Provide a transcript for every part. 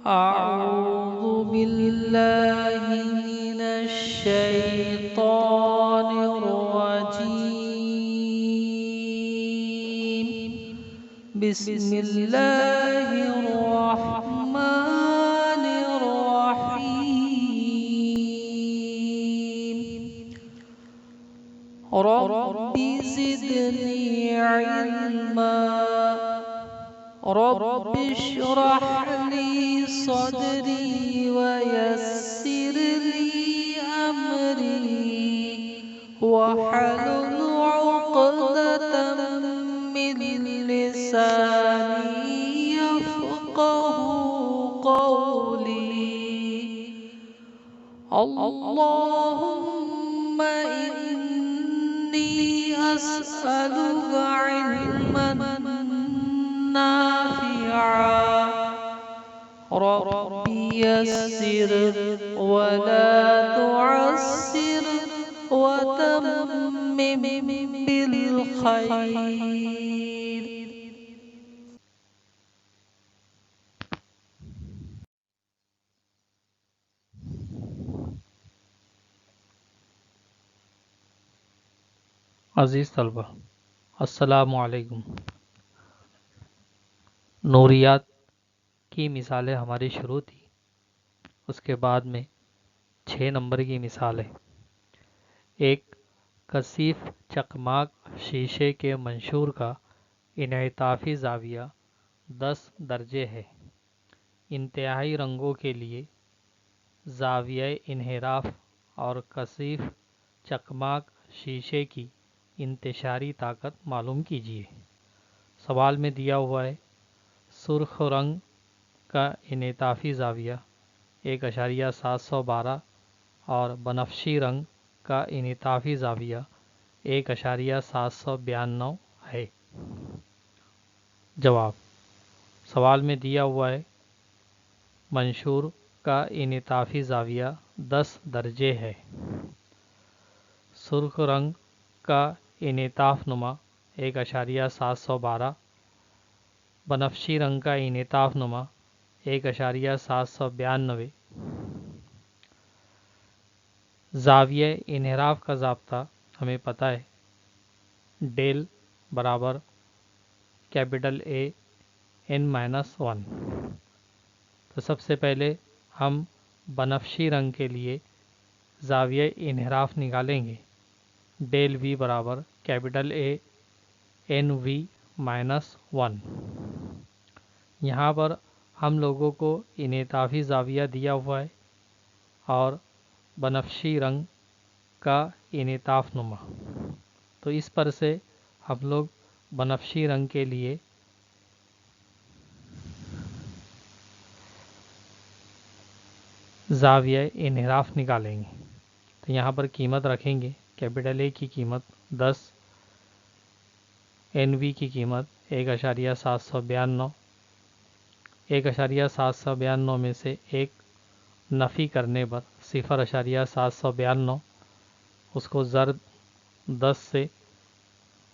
أعوذ بالله من الشيطان الرجيم. بسم الله الرحمن الرحيم. رب زدني علما. رب اشرح لي صدري ويسر لي أمري واحلل عقدة من لساني يفقه قولي. اللهم إني أسألك علما نافعا. رب يسر ولا تعسر وتمم بالخير. عزیز طلبہ، السلام علیکم۔ نوریات کی مثالیں ہماری شروع تھی، اس کے بعد میں 6 نمبر کی مثال ہے۔ ایک کثیف چکماک شیشے کے منشور کا انعطافی زاویہ 10 درجے ہے۔ انتہائی رنگوں کے لیے زاویہ انحراف اور کثیف چکماک شیشے کی انتشاری طاقت معلوم کیجیے۔ سوال میں دیا ہوا ہے سرخ رنگ کا انعطافی زاویہ 1.712 اور بنفشی رنگ کا انعطافی زاویہ 1.792 ہے۔ جواب: سوال میں دیا ہوا ہے منشور کا انعطافی زاویہ 10 درجے ہے۔ سرخ رنگ کا انعطاف نما 1.712، بنفشی رنگ کا انعطاف نما 1.792۔ زاویہ انحراف کا ضابطہ ہمیں پتہ ہے، ڈیل برابر کیپٹل A n-1۔ تو سب سے پہلے ہم بنفشی رنگ کے لیے زاویہ انحراف نکالیں گے، ڈیل V برابر کیپٹل A n-1۔ یہاں پر ہم لوگوں کو انعطافی زاویہ دیا ہوا ہے اور بنفشی رنگ کا انعطاف نما، تو اس پر سے ہم لوگ بنفشی رنگ کے لیے زاویہ انحراف نکالیں گے۔ تو یہاں پر قیمت رکھیں گے، کیپٹل A کی قیمت 10، NV کی قیمت 1.792، 1.792 میں سے ایک نفی کرنے پر 0.792، اس کو ضرب 10 سے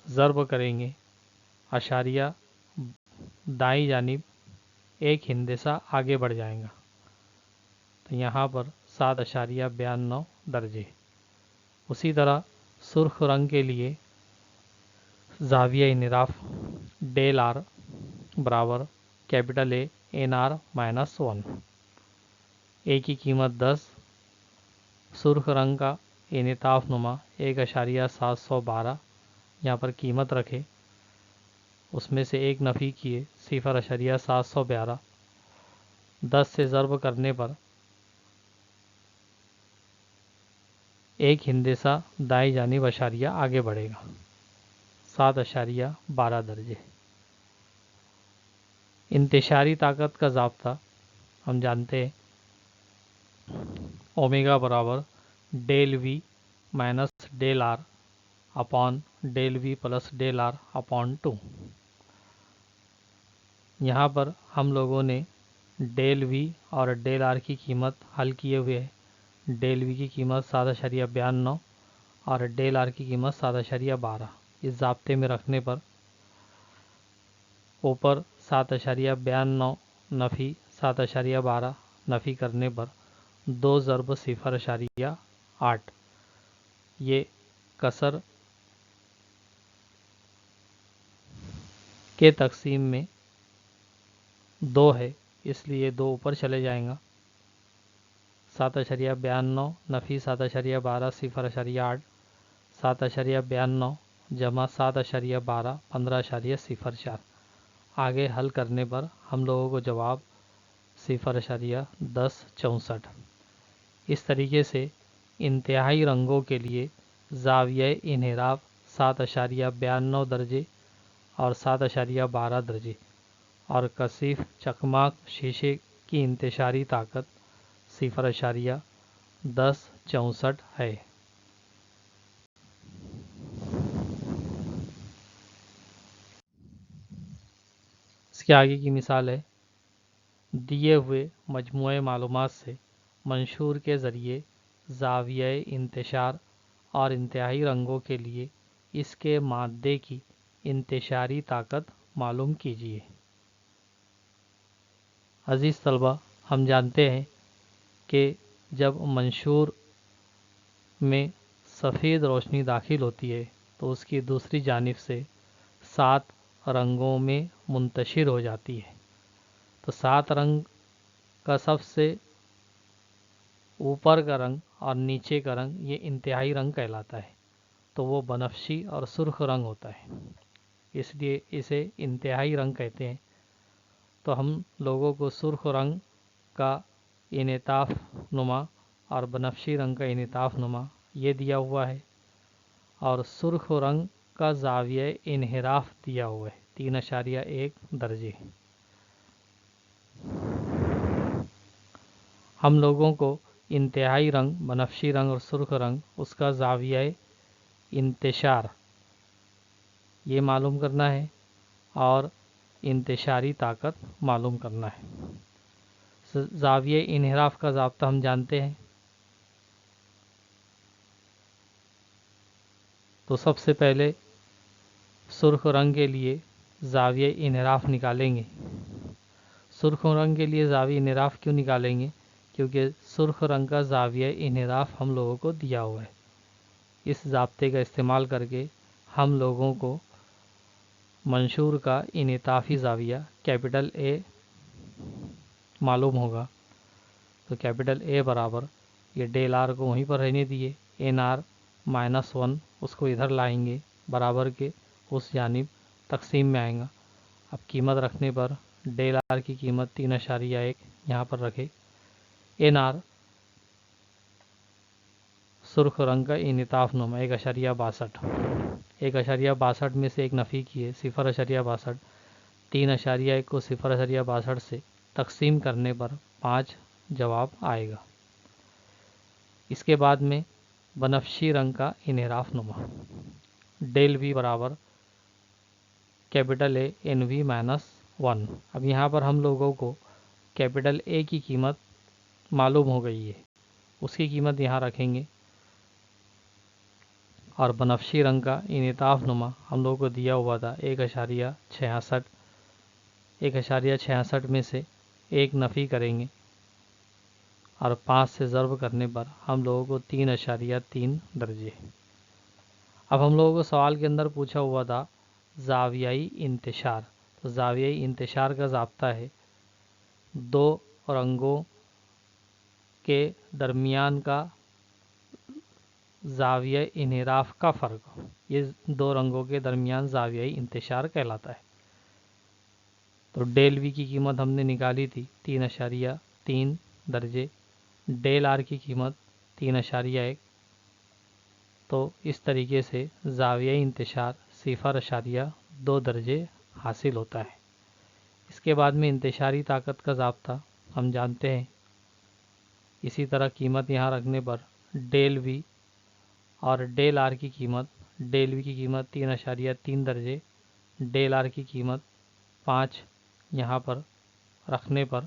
ضرب کریں گے، اشاریہ دائیں جانب ایک ہندسہ آگے بڑھ جائے گا، تو یہاں پر 7.92 درجے۔ اسی طرح سرخ رنگ کے لیے زاویہ انحراف ڈیل R برابر کیپٹل A n-1۔ A کی قیمت 10، سرخ رنگ کا انعطاف نما 1.712، یہاں پر قیمت رکھے، اس میں سے ایک نفی کیے 0.712، 10 سے ضرب کرنے پر ایک ہندسہ دائیں جانب اشاریہ آگے بڑھے گا، 7.12 درجے۔ انتشاری طاقت کا ضابطہ ہم جانتے ہیں، اومیگا برابر del V minus del R upon del V plus del R upon 2۔ یہاں پر ہم لوگوں نے ڈیل V اور ڈیل R کی قیمت حل کیے ہوئے ہے، ڈیل V کی قیمت 7.92 اور ڈیل R کی قیمت 7.12۔ اس ضابطے میں رکھنے پر اوپر 7.92 نفی 7.12 نفی کرنے پر 2 ضرب 0.8 یہ کسر کے تقسیم میں 2 ہے، اس لیے 2 اوپر چلے جائیں گا۔ 7.92 نفی 7.12 0.8 7.92 جمع 7.12 15.04 آگے حل کرنے پر ہم لوگوں کو جواب 0.1064۔ اس طریقے سے انتہائی رنگوں کے لیے زاویہ انحراف 7.92 درجے اور 7.12 درجے اور کثیف چکماک شیشے کی انتشاری طاقت 0.1064 ہے۔ اس کے آگے کی مثال ہے، دیے ہوئے مجموعہ معلومات سے منشور کے ذریعے زاویہ انتشار اور انتہائی رنگوں کے لیے اس کے مادے کی انتشاری طاقت معلوم کیجیے۔ عزیز طلبہ، ہم جانتے ہیں کہ جب منشور میں سفید روشنی داخل ہوتی ہے تو اس کی دوسری جانب سے 7 رنگوں میں منتشر ہو جاتی ہے۔ تو 7 رنگ کا سب سے اوپر کا رنگ اور نیچے کا رنگ یہ انتہائی رنگ کہلاتا ہے، تو وہ بنفشی اور سرخ رنگ ہوتا ہے، اس لیے اسے انتہائی رنگ کہتے ہیں۔ تو ہم لوگوں کو سرخ رنگ کا انعطاف نما اور بنفشی رنگ کا انعطاف نما یہ دیا ہوا ہے، اور سرخ رنگ کا زاویہ انحراف دیا ہوا ہے 3.1 درجے۔ ہم لوگوں کو انتہائی رنگ، بنفشی رنگ اور سرخ رنگ اس کا زاویہ انتشار یہ معلوم کرنا ہے اور انتشاری طاقت معلوم کرنا ہے۔ زاویہ انحراف کا ضابطہ ہم جانتے ہیں، تو سب سے پہلے سرخ رنگ کے لیے زاویہ انحراف نکالیں گے۔ سرخ رنگ کے لیے زاویہ انحراف کیوں نکالیں گے؟ کیونکہ سرخ رنگ کا زاویہ انحراف ہم لوگوں کو دیا ہوا ہے۔ اس ضابطے کا استعمال کر کے ہم لوگوں کو منشور کا انعطافی زاویہ کیپٹل اے معلوم ہوگا۔ تو کیپٹل اے برابر یہ ڈیل آر کو وہیں پر رہنے دیے، این آر -1 اس کو ادھر لائیں گے، برابر کے اس جانب تقسیم میں آئیں گا۔ اب قیمت رکھنے پر ڈیل آر کی قیمت 3.1 یہاں پر رکھے، این آر سرخ رنگ کا انعطاف نما 1.62 1.62 میں سے ایک نفی کیے 0.62 3.1 کو 0.62 سے تقسیم کرنے پر 5 جواب آئے گا۔ اس کے بعد میں بنفشی رنگ کا انحراف نما ڈیل وی برابر کیپٹل اے این وی -1۔ اب یہاں پر ہم لوگوں کو کیپٹل اے کی قیمت معلوم ہو گئی ہے، اس کی قیمت یہاں رکھیں گے، اور بنفشی رنگ کا انعطاف نما ہم لوگوں کو دیا ہوا تھا 1.66 1.66 میں سے ایک نفی کریں گے اور 5 سے ضرب کرنے پر ہم لوگوں کو 3.3 درجے۔ اب ہم لوگوں کو سوال کے اندر پوچھا ہوا تھا زاویائی انتشار، تو زاویائی انتشار کا ضابطہ ہے 2 رنگوں کے درمیان کا زاویہ انحراف کا فرق، یہ 2 رنگوں کے درمیان زاویہ انتشار کہلاتا ہے۔ تو ڈیل وی کی قیمت ہم نے نکالی تھی 3.3 درجے، ڈیل آر کی قیمت 3.1، تو اس طریقے سے زاویہ انتشار 0.2 درجے حاصل ہوتا ہے۔ اس کے بعد میں انتشاری طاقت کا ضابطہ ہم جانتے ہیں، اسی طرح قیمت یہاں رکھنے پر ڈیل وی اور ڈیل آر کی قیمت، ڈیل وی کی قیمت 3.3 درجے، ڈیل آر کی قیمت 5 یہاں پر رکھنے پر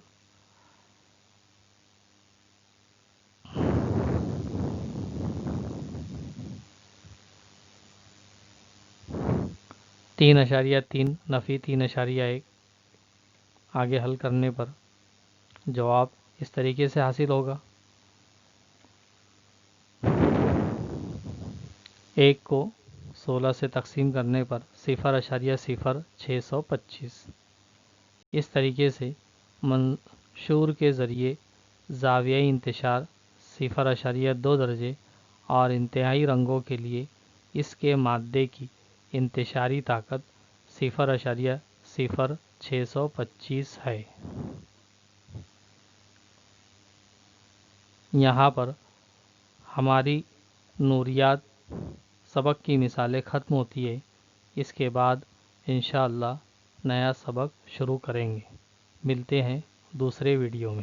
3.3 نفی 3.1 آگے حل کرنے پر جواب اس طریقے سے حاصل ہوگا. 1 کو 16 سے تقسیم کرنے پر 0.0625. اس طریقے سے منشور کے ذریعے زاویہ انتشار 0.2 درجے اور انتہائی رنگوں کے لیے اس کے مادے کی انتشاری طاقت 0.0625 ہے. یہاں پر ہماری نوریات سبق کی مثالیں ختم ہوتی ہے. اس کے بعد انشاءاللہ نیا سبق شروع کریں گے. ملتے ہیں دوسرے ویڈیو میں.